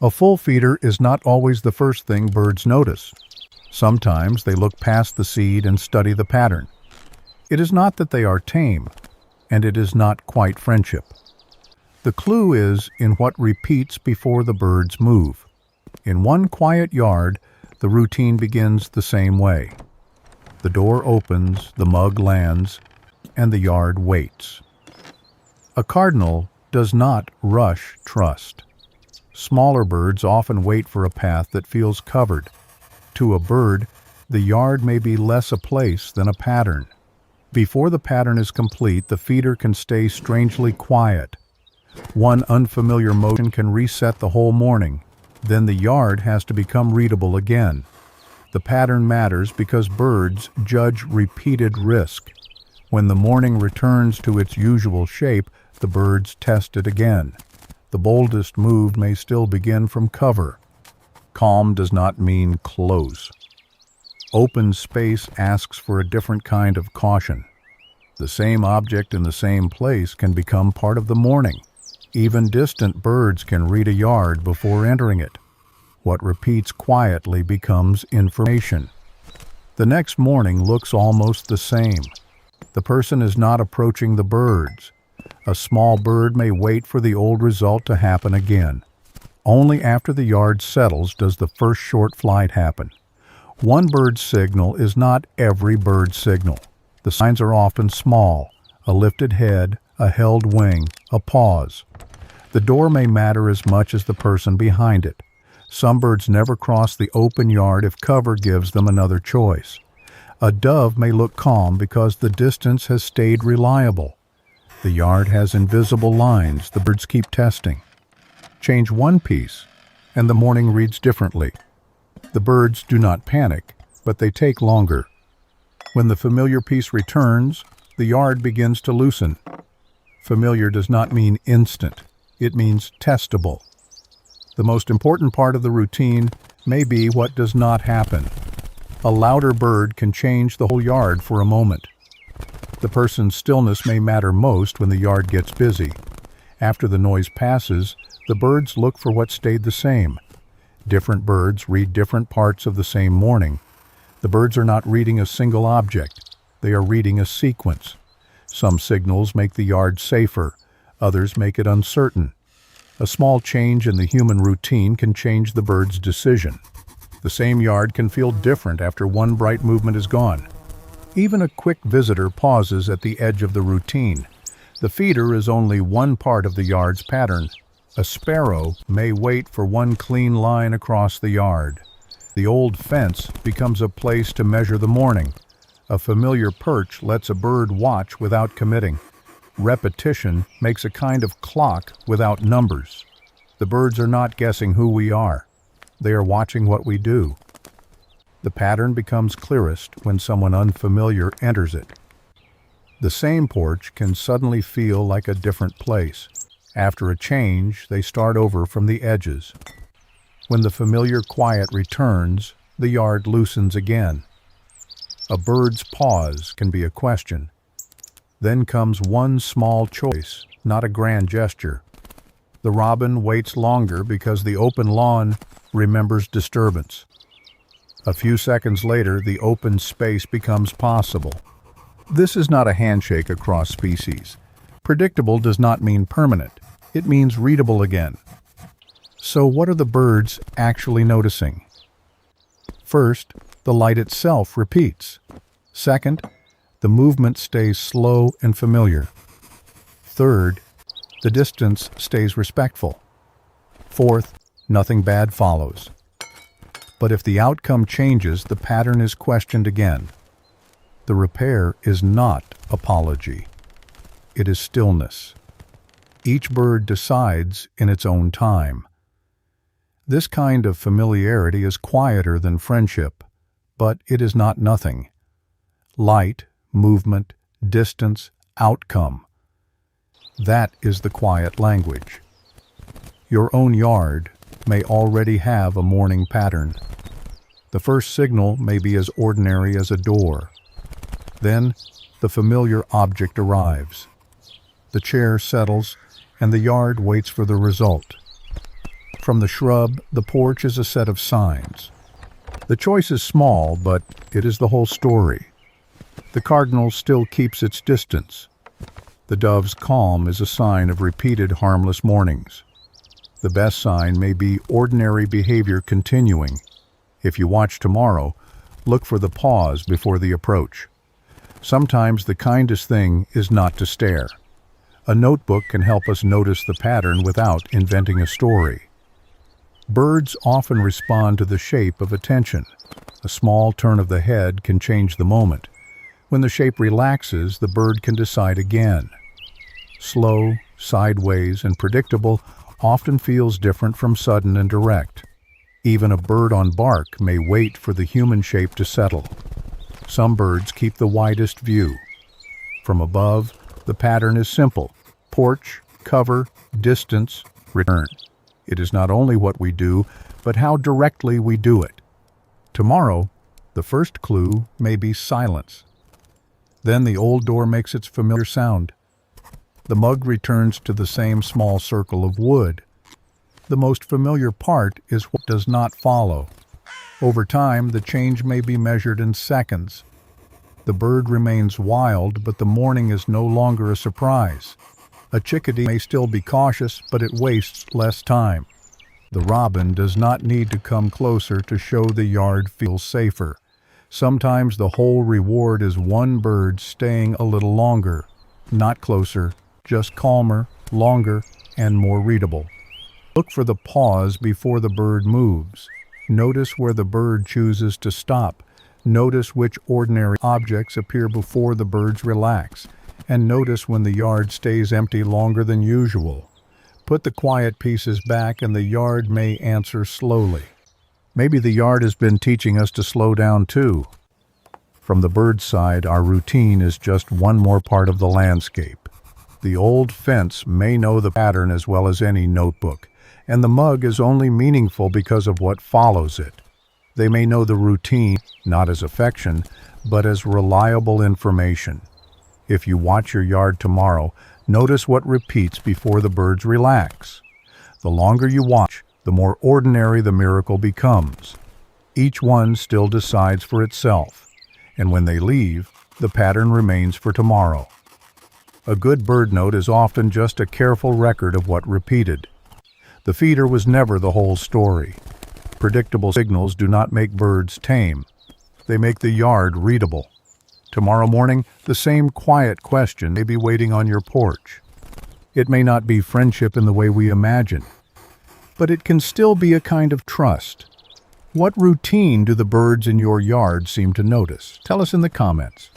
A full feeder is not always the first thing birds notice. Sometimes they look past the seed and study the pattern. It is not that they are tame, and it is not quite friendship. The clue is in what repeats before the birds move. In one quiet yard, the routine begins the same way. The door opens, the mug lands, and the yard waits. A cardinal does not rush trust. Smaller birds often wait for a path that feels covered. To a bird, the yard may be less a place than a pattern. Before the pattern is complete, the feeder can stay strangely quiet. One unfamiliar motion can reset the whole morning. Then the yard has to become readable again. The pattern matters because birds judge repeated risk. When the morning returns to its usual shape, the birds test it again. The boldest move may still begin from cover. Calm does not mean close. Open space asks for a different kind of caution. The same object in the same place can become part of the morning. Even distant birds can read a yard before entering it. What repeats quietly becomes information. The next morning looks almost the same. The person is not approaching the birds. A small bird may wait for the old result to happen again. Only after the yard settles does the first short flight happen. One bird's signal is not every bird's signal. The signs are often small: a lifted head, a held wing, a pause. The door may matter as much as the person behind it. Some birds never cross the open yard if cover gives them another choice. A dove may look calm because the distance has stayed reliable. The yard has invisible lines the birds keep testing. Change one piece, and the morning reads differently. The birds do not panic, but they take longer. When the familiar piece returns, the yard begins to loosen. Familiar does not mean instant. It means testable. The most important part of the routine may be what does not happen. A louder bird can change the whole yard for a moment. The person's stillness may matter most when the yard gets busy. After the noise passes, the birds look for what stayed the same. Different birds read different parts of the same morning. The birds are not reading a single object. They are reading a sequence. Some signals make the yard safer. Others make it uncertain. A small change in the human routine can change the bird's decision. The same yard can feel different after one bright movement is gone. Even a quick visitor pauses at the edge of the routine. The feeder is only one part of the yard's pattern. A sparrow may wait for one clean line across the yard. The old fence becomes a place to measure the morning. A familiar perch lets a bird watch without committing. Repetition makes a kind of clock without numbers. The birds are not guessing who we are. They are watching what we do. The pattern becomes clearest when someone unfamiliar enters it. The same porch can suddenly feel like a different place. After a change, they start over from the edges. When the familiar quiet returns, the yard loosens again. A bird's pause can be a question. Then comes one small choice, not a grand gesture. The robin waits longer because the open lawn remembers disturbance. A few seconds later, the open space becomes possible. This is not a handshake across species. Predictable does not mean permanent. It means readable again. So what are the birds actually noticing? First, the light itself repeats. Second, the movement stays slow and familiar. Third, the distance stays respectful. Fourth, nothing bad follows. But if the outcome changes, the pattern is questioned again. The repair is not apology. It is stillness. Each bird decides in its own time. This kind of familiarity is quieter than friendship, but it is not nothing. Light, movement, distance, outcome. That is the quiet language. Your own yard may already have a morning pattern. The first signal may be as ordinary as a door. Then, the familiar object arrives. The chair settles, and the yard waits for the result. From the shrub, the porch is a set of signs. The choice is small, but it is the whole story. The cardinal still keeps its distance. The dove's calm is a sign of repeated harmless mornings. The best sign may be ordinary behavior continuing. If you watch tomorrow, look for the pause before the approach. Sometimes the kindest thing is not to stare. A notebook can help us notice the pattern without inventing a story. Birds often respond to the shape of attention. A small turn of the head can change the moment. When the shape relaxes, the bird can decide again. Slow, sideways, and predictable often feels different from sudden and direct. Even a bird on bark may wait for the human shape to settle. Some birds keep the widest view. From above, the pattern is simple: porch, cover, distance, return. It is not only what we do, but how directly we do it. Tomorrow, the first clue may be silence. Then the old door makes its familiar sound. The mug returns to the same small circle of wood. The most familiar part is what does not follow. Over time, the change may be measured in seconds. The bird remains wild, but the morning is no longer a surprise. A chickadee may still be cautious, but it wastes less time. The robin does not need to come closer to show the yard feels safer. Sometimes the whole reward is one bird staying a little longer. Not closer, just calmer, longer, and more readable. Look for the pause before the bird moves. Notice where the bird chooses to stop. Notice which ordinary objects appear before the birds relax. And notice when the yard stays empty longer than usual. Put the quiet pieces back and the yard may answer slowly. Maybe the yard has been teaching us to slow down too. From the bird's side, our routine is just one more part of the landscape. The old fence may know the pattern as well as any notebook, and the mug is only meaningful because of what follows it. They may know the routine, not as affection, but as reliable information. If you watch your yard tomorrow, notice what repeats before the birds relax. The longer you watch, the more ordinary the miracle becomes. Each one still decides for itself, and when they leave, the pattern remains for tomorrow. A good bird note is often just a careful record of what repeated. The feeder was never the whole story. Predictable signals do not make birds tame. They make the yard readable. Tomorrow morning, the same quiet question may be waiting on your porch. It may not be friendship in the way we imagine, but it can still be a kind of trust. What routine do the birds in your yard seem to notice? Tell us in the comments.